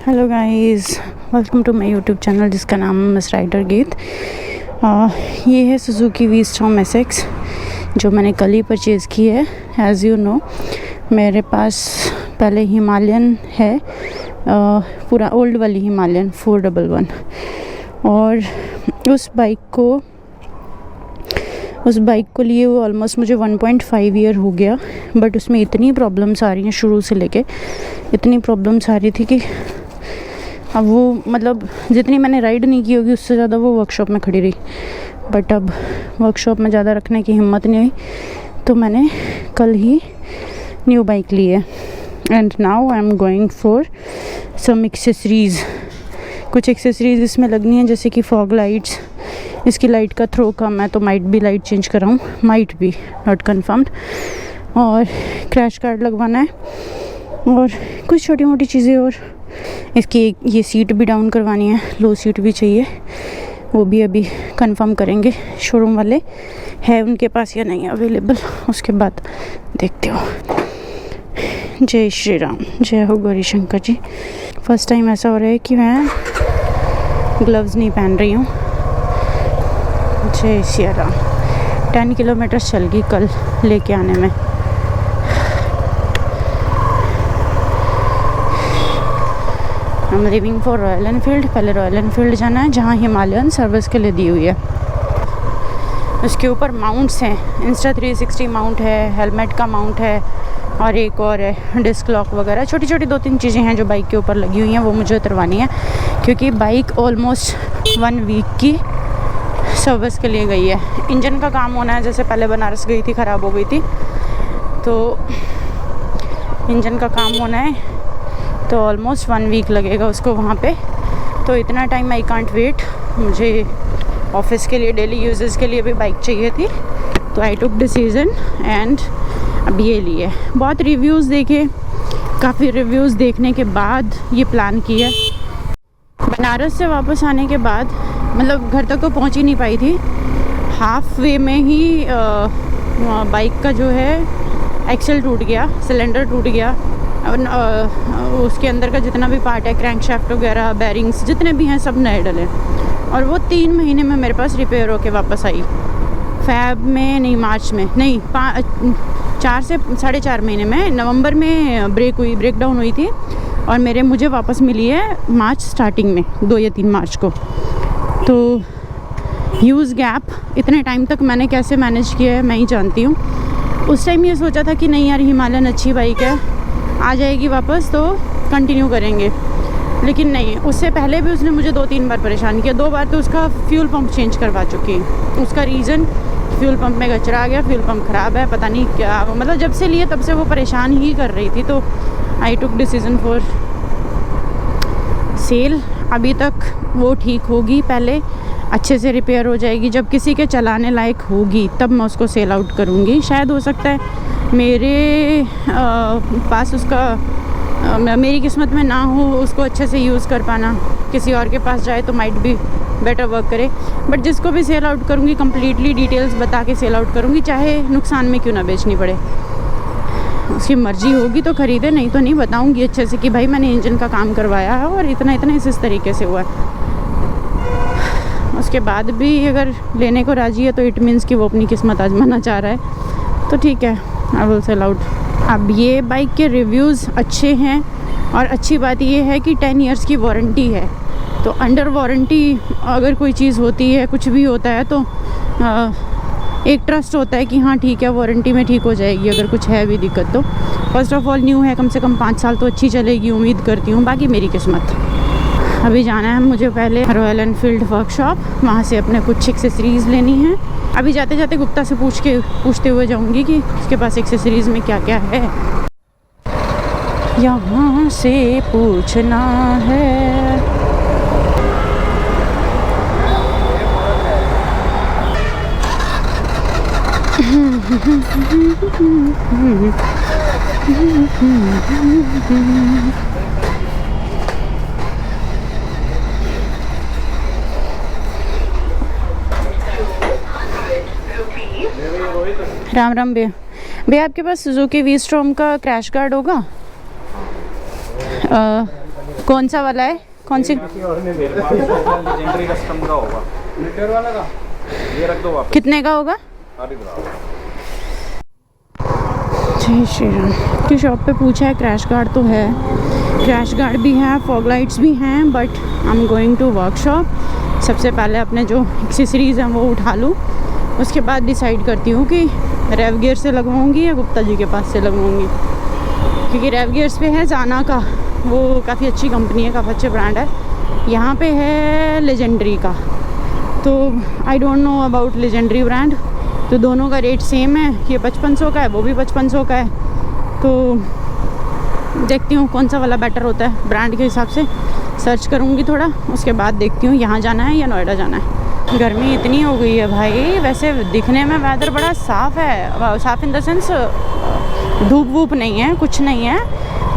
Hello guys, welcome to my YouTube channel जिसका नाम है मिस राइडर गीत। ये है सुजुकी वी-स्टॉर्म एसएक्स जो मैंने कल ही परचेज़ की है। एज़ यू नो मेरे पास पहले हिमालयन है, पूरा ओल्ड वाली हिमालयन 411, और उस बाइक को लिए हुए ऑलमोस्ट मुझे 1.5 ईयर हो गया। बट उसमें इतनी प्रॉब्लम्स आ रही हैं, शुरू से लेके इतनी प्रॉब्लम्स आ रही थी कि अब वो मतलब जितनी मैंने राइड नहीं की होगी उससे ज़्यादा वो वर्कशॉप में खड़ी रही। बट अब वर्कशॉप में ज़्यादा रखने की हिम्मत नहीं हुई, तो मैंने कल ही न्यू बाइक ली है। And now I am going for some accessories. कुछ एक्सेसरीज़ इसमें लगनी है, जैसे कि फॉग लाइट्स। इसकी लाइट का थ्रो कम है तो माइट भी लाइट चेंज कराऊँ, माइट भी, नॉट कन्फर्म्ड। और क्रैश गार्ड लगवाना है और कुछ छोटी मोटी चीज़ें। और इसकी ये सीट भी डाउन करवानी है, लो सीट भी चाहिए, वो भी अभी कंफर्म करेंगे शोरूम वाले, है उनके पास या नहीं अवेलेबल, उसके बाद देखते हो। जय श्री राम, जय हो गौरी शंकर जी। फर्स्ट टाइम ऐसा हो रहा है कि मैं ग्लव्स नहीं पहन रही हूँ। जय श्री राम। 10 किलोमीटर चल गई कल लेके आने में। I'm leaving for royal Enfield. पहले रॉयल एनफील्ड जाना है जहाँ हिमालयन सर्विस के लिए दी हुई है। उसके ऊपर माउंट्स हैं, इंस्टा 360 माउंट है, हेलमेट का माउंट है, और एक और है डिस्क लॉक वगैरह। छोटी छोटी 2-3 चीज़ें हैं जो बाइक के ऊपर लगी हुई हैं, वो मुझे उतरवानी है क्योंकि बाइक ऑलमोस्ट 1 वीक की सर्विस के लिए गई है। इंजन का काम होना है, जैसे पहले बनारस गई थी, ख़राब हो गई थी, तो इंजन का काम होना है, तो ऑलमोस्ट 1 वीक लगेगा उसको वहाँ पे। तो इतना टाइम आई कांट वेट। मुझे ऑफिस के लिए, डेली यूजेस के लिए भी बाइक चाहिए थी, तो आई टुक डिसीजन एंड अब ये लिए। बहुत रिव्यूज़ देखे, काफ़ी रिव्यूज़ देखने के बाद ये प्लान किया। बनारस से वापस आने के बाद मतलब घर तक तो पहुँच ही नहीं पाई थी, हाफ वे में ही बाइक का जो है एक्सल टूट गया, सिलेंडर टूट गया। उसके अंदर का जितना भी पार्ट है, क्रैंकशाफ्ट वगैरह, बैरिंग्स जितने भी हैं, सब नए डले। और वो 3 महीने में मेरे पास रिपेयर होके वापस आई। फैब में नहीं, मार्च में नहीं, 4 से 4.5 महीने में, नवंबर में ब्रेक डाउन हुई थी और मुझे वापस मिली है मार्च स्टार्टिंग में, 2 या 3 मार्च को। तो ह्यूज गैप। इतने टाइम तक मैंने कैसे मैनेज किया है मैं ही जानती हूँ। उस टाइम ये सोचा था कि नहीं यार, हिमालयन अच्छी बाइक है, आ जाएगी वापस तो कंटिन्यू करेंगे, लेकिन नहीं। उससे पहले भी उसने मुझे 2-3 बार परेशान किया। 2 बार तो उसका फ्यूल पंप चेंज करवा चुकी। उसका रीज़न फ्यूल पंप में कचरा आ गया, फ्यूल पंप ख़राब है, पता नहीं क्या, मतलब जब से लिए तब से वो परेशान ही कर रही थी। तो आई टुक डिसीज़न फॉर सेल। अभी तक वो ठीक होगी, पहले अच्छे से रिपेयर हो जाएगी, जब किसी के चलाने लायक होगी तब मैं उसको सेल आउट करूँगी। शायद हो सकता है मेरे पास उसका मेरी किस्मत में ना हो उसको अच्छे से यूज़ कर पाना, किसी और के पास जाए तो माइट भी बेटर वर्क करे। बट जिसको भी सेल आउट करूँगी कंप्लीटली डिटेल्स बता के सेल आउट करूँगी, चाहे नुकसान में क्यों ना बेचनी पड़े। उसकी मर्ज़ी होगी तो ख़रीदे, नहीं तो नहीं। बताऊँगी अच्छे से कि भाई मैंने इंजन का काम करवाया है और इतना इस तरीके से हुआ है। उसके बाद भी अगर लेने को राज़ी है तो इट मीन्स कि वो अपनी किस्मत आजमाना चाह रहा है, तो ठीक है, आई विल सेल आउट। अब ये बाइक के रिव्यूज़ अच्छे हैं और अच्छी बात ये है कि 10 इयर्स की वारंटी है। तो अंडर वारंटी अगर कोई चीज़ होती है, कुछ भी होता है, तो एक ट्रस्ट होता है कि हाँ ठीक है, वारंटी में ठीक हो जाएगी अगर कुछ है भी दिक्कत। तो फर्स्ट ऑफ ऑल न्यू है, कम से कम 5 साल तो अच्छी चलेगी, उम्मीद करती हूँ। बाकी मेरी किस्मत। अभी जाना है मुझे पहले रॉयल एनफील्ड वर्कशॉप, वहाँ से अपने कुछ एक्सेसरीज़ लेनी है। अभी जाते जाते गुप्ता से पूछते हुए जाऊंगी कि उसके पास एक्सेसरीज़ में क्या क्या है। यहाँ से पूछना है। राम राम भैया, आपके पास सुजुकी वी-स्टॉर्म का क्रैश गार्ड होगा? कौन सा वाला है? कौन सी? लेजेंडरी कस्टम का होगा, लीटर वाला का। ये रख दो वापस। कितने का होगा? जय श्री राम की शॉप पे पूछा है, क्रैश गार्ड तो है, क्रैश गार्ड भी है, फॉग लाइट्स भी हैं, but I am going to workshop. सबसे पहले अपने जो एक्सेसरीज़ हैं वो उठा लूँ, उसके बाद डिसाइड करती हूँ कि रेव गियर से लगवाऊँगी या गुप्ता जी के पास से लगवाऊँगी, क्योंकि रेव गियर्स पे है जाना का, वो काफ़ी अच्छी कंपनी है, काफ़ी अच्छे ब्रांड है। यहाँ पे है लेजेंडरी का, तो I don't know about legendary brand, तो दोनों का रेट सेम है, ये 5500 का है, वो भी 5500 का है, तो देखती हूँ कौन सा वाला बेटर होता है ब्रांड के हिसाब से। सर्च करूँगी थोड़ा, उसके बाद देखती हूँ यहाँ जाना है या नोएडा जाना है। गर्मी इतनी हो गई है भाई, वैसे दिखने में वेदर बड़ा साफ़ है, साफ़ इन द सेंस धूप वूप नहीं है, कुछ नहीं है,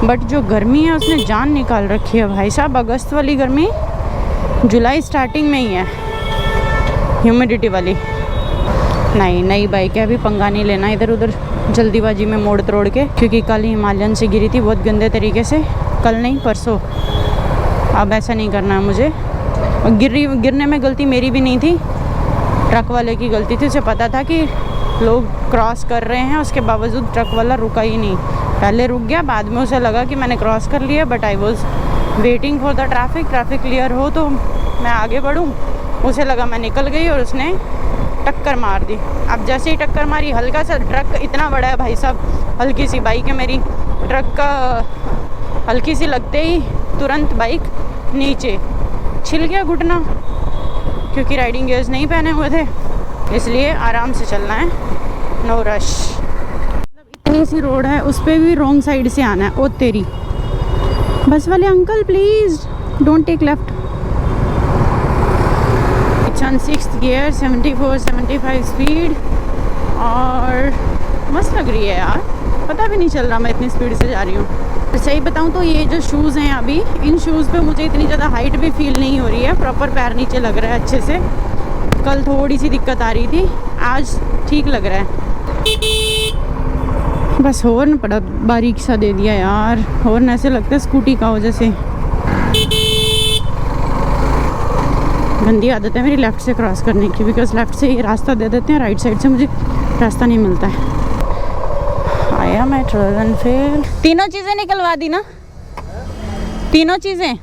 बट जो गर्मी है उसने जान निकाल रखी है भाई साहब। अगस्त वाली गर्मी जुलाई स्टार्टिंग में ही है, ह्यूमिडिटी वाली। नहीं, नई बाइक है, अभी पंगा नहीं लेना इधर उधर जल्दीबाजी में मोड़ तोड़ के, क्योंकि कल हिमालयन से गिरी थी बहुत गंदे तरीके से, कल नहीं परसों। अब ऐसा नहीं करना है मुझे, और गिरने में गलती मेरी भी नहीं थी, ट्रक वाले की गलती थी। उसे पता था कि लोग क्रॉस कर रहे हैं, उसके बावजूद ट्रक वाला रुका ही नहीं, पहले रुक गया, बाद में उसे लगा कि मैंने क्रॉस कर लिया, but I was waiting for the traffic clear हो तो मैं आगे बढ़ूँ। उसे लगा मैं निकल गई और उसने टक्कर मार दी। अब जैसे ही टक्कर मारी, हल्का सा, ट्रक इतना बड़ा है भाई साहब, हल्की सी बाइक है मेरी, ट्रक का हल्की सी लगते ही तुरंत बाइक नीचे छिल गया घुटना, क्योंकि राइडिंग गियर्स नहीं पहने हुए थे, इसलिए आराम से चलना है, नो रश। इतनी सी रोड है, उस पर भी रॉन्ग साइड से आना है। ओ तेरी, बस वाले uncle please don't take left. It's on 6th gear, 74-75 speed, और मस्त लग रही है यार, पता भी नहीं चल रहा मैं इतनी स्पीड से जा रही हूँ। तो सही बताऊँ तो ये जो शूज़ हैं अभी, इन शूज़ पे मुझे इतनी ज़्यादा हाइट भी फील नहीं हो रही है, प्रॉपर पैर नीचे लग रहा है अच्छे से। कल थोड़ी सी दिक्कत आ रही थी, आज ठीक लग रहा है। बस हॉर्न बड़ा बारीक सा दे दिया यार, हॉर्न ऐसे लगता है स्कूटी का हो जैसे। गंदी आदत है मेरी लेफ़्ट से क्रॉस करने की, बिकॉज लेफ़्ट से ये रास्ता दे देते हैं, राइट साइड से मुझे रास्ता नहीं मिलता है। आया मैं रॉयल एनफील्ड। तीनों चीज़ें निकलवा दी ना, तीनों चीज़ें।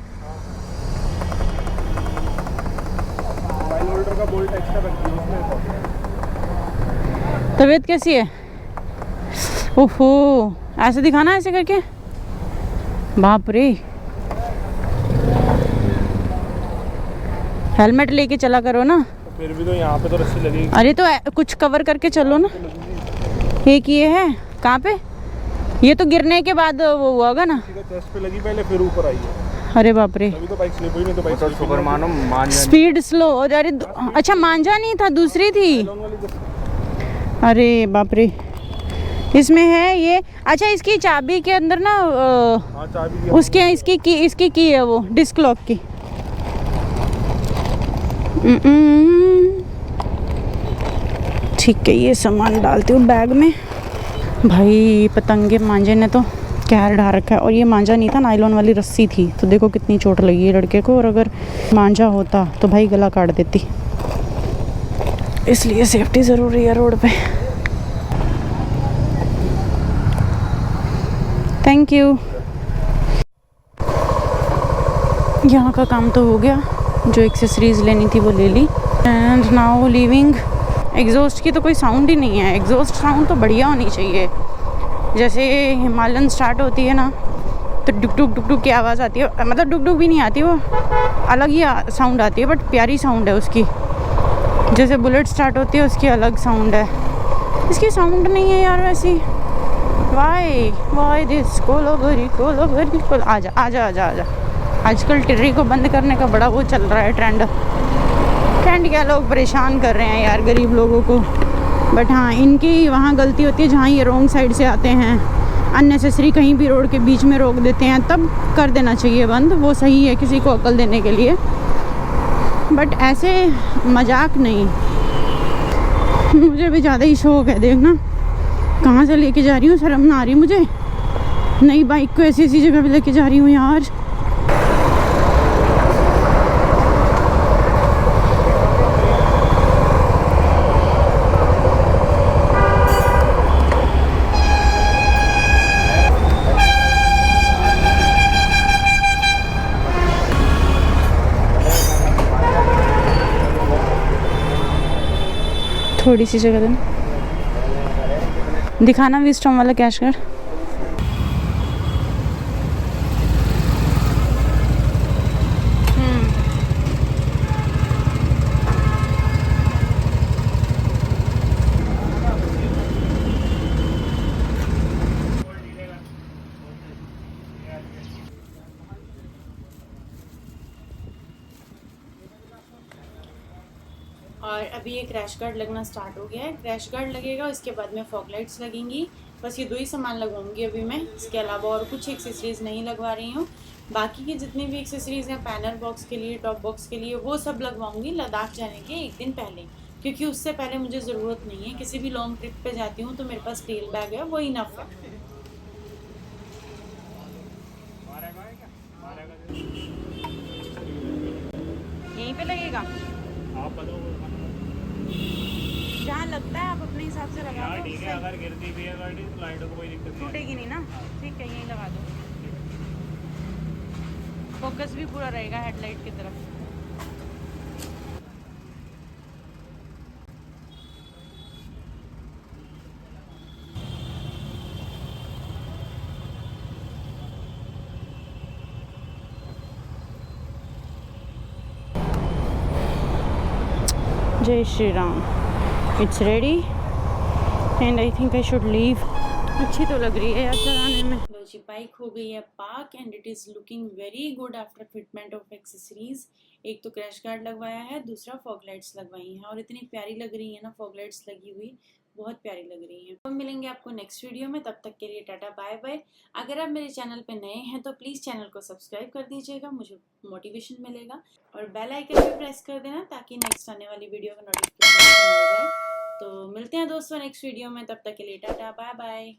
तबीयत कैसी है? ओहो, ऐसे दिखाना, ऐसे करके, बाप रे। हेलमेट लेके चला करो ना। फिर भी तो यहाँ पे तो रस्सी लगेगी। अरे तो कुछ कवर करके चलो ना। एक ये है, कहाँ पे? ये तो गिरने के बाद वो हुआ होगा ना, चेस्ट पे लगी पहले, फिर ऊपर आई है। अरे बाप रे, अभी तो बाइक स्लिप हुई, नहीं तो बाइक सुपर मानो स्पीड स्लो। अरे अच्छा, मांझा नहीं था, दूसरी थी। अरे बाप रे, इसमें है ये। अच्छा, इसकी चाबी के अंदर ना चाबी उसके इसकी की है वो डिस्क लॉक की। ठीक है, ये सामान डालती हूँ बैग में। भाई पतंगे मांझे ने तो कहर ढा रखा है, और ये मांझा नहीं था, नायलॉन वाली रस्सी थी, तो देखो कितनी चोट लगी है लड़के को, और अगर मांझा होता तो भाई गला काट देती। इसलिए सेफ्टी ज़रूरी है रोड पे। Thank you. यहाँ का काम तो हो गया, जो एक्सेसरीज लेनी थी वो ले ली, एंड नाउ लीविंग। एग्जॉस्ट की तो कोई साउंड ही नहीं है, एग्जॉस्ट साउंड तो बढ़िया होनी चाहिए। जैसे हिमालयन स्टार्ट होती है ना, तो डुक डुक डुक डुक की आवाज़ आती है, मतलब डुक डुक भी नहीं आती, वो अलग ही साउंड आती है, बट प्यारी साउंड है उसकी। जैसे बुलेट स्टार्ट होती है उसकी अलग साउंड है, इसकी साउंड नहीं है यार वैसी। वाई दिस कोलोबरी आजा आजा आजा आजा। आजकल टिर्री को बंद करने का बड़ा वो चल रहा है, ट्रेंड क्या, लोग परेशान कर रहे हैं यार गरीब लोगों को। बट हाँ, इनकी वहाँ गलती होती है जहाँ ये रॉन्ग साइड से आते हैं, अननेसेसरी कहीं भी रोड के बीच में रोक देते हैं, तब कर देना चाहिए बंद, वो सही है किसी को अकल देने के लिए, बट ऐसे मजाक नहीं। मुझे भी ज़्यादा ही शौक है, देखना कहाँ से लेके जा रही हूँ, शर्म ना आ रही मुझे, नई बाइक को ऐसी ऐसी जगह पे लेके जा रही हूँ यार। थोड़ी सी जगह देना, दिखाना विस्टॉम वाला कैश कार्ड। और अभी ये क्रैश गार्ड लगना स्टार्ट हो गया है। क्रैश गार्ड लगेगा, उसके बाद में फॉग लाइट्स लगेंगी। बस ये 2 ही सामान लगवाऊंगी अभी मैं, इसके अलावा और कुछ एक्सेसरीज नहीं लगवा रही हूँ। बाकी की जितनी भी एक्सेसरीज हैं पैनल बॉक्स के लिए, टॉप बॉक्स के लिए, वो सब लगवाऊंगी लद्दाख जाने के 1 दिन पहले, क्योंकि उससे पहले मुझे ज़रूरत नहीं है। किसी भी लॉन्ग ट्रिप पे जाती हूँ तो मेरे पास टेल बैग है, वो इनफ है। यहीं पे लगेगा, आप बताओ जहाँ लगता है आप अपने हिसाब से लगा दो। ठीक है, अगर गिरती भी है गाड़ी तो लाइटों को कोई दिक्कत नहीं टूटेगी नहीं ना, ठीक है यहीं लगा दो। फोकस भी पूरा रहेगा हेडलाइट की तरफ। जय Shri Ram. It's ready and I think I should leave. अच्छी तो लग रही है यार चलाने में। लो जी, बाइक हो गई है park and it is looking very good after fitment of accessories. एक तो क्रैश गार्ड लगवाया है, दूसरा फॉग लाइट्स लगवाई हैं, और इतनी प्यारी लग रही है ना फॉग लाइट्स लगी हुई, बहुत प्यारी लग रही हैं। तो मिलेंगे आपको नेक्स्ट वीडियो में, तब तक के लिए टाटा बाय बाय। अगर आप मेरे चैनल पे नए हैं तो प्लीज़ चैनल को सब्सक्राइब कर दीजिएगा, मुझे मोटिवेशन मिलेगा, और बेल आइकन भी प्रेस कर देना ताकि नेक्स्ट आने वाली वीडियो का नोटिफिकेशन मिल जाए। तो मिलते हैं दोस्तों नेक्स्ट वीडियो में, तब तक के लिए टाटा बाय बाय।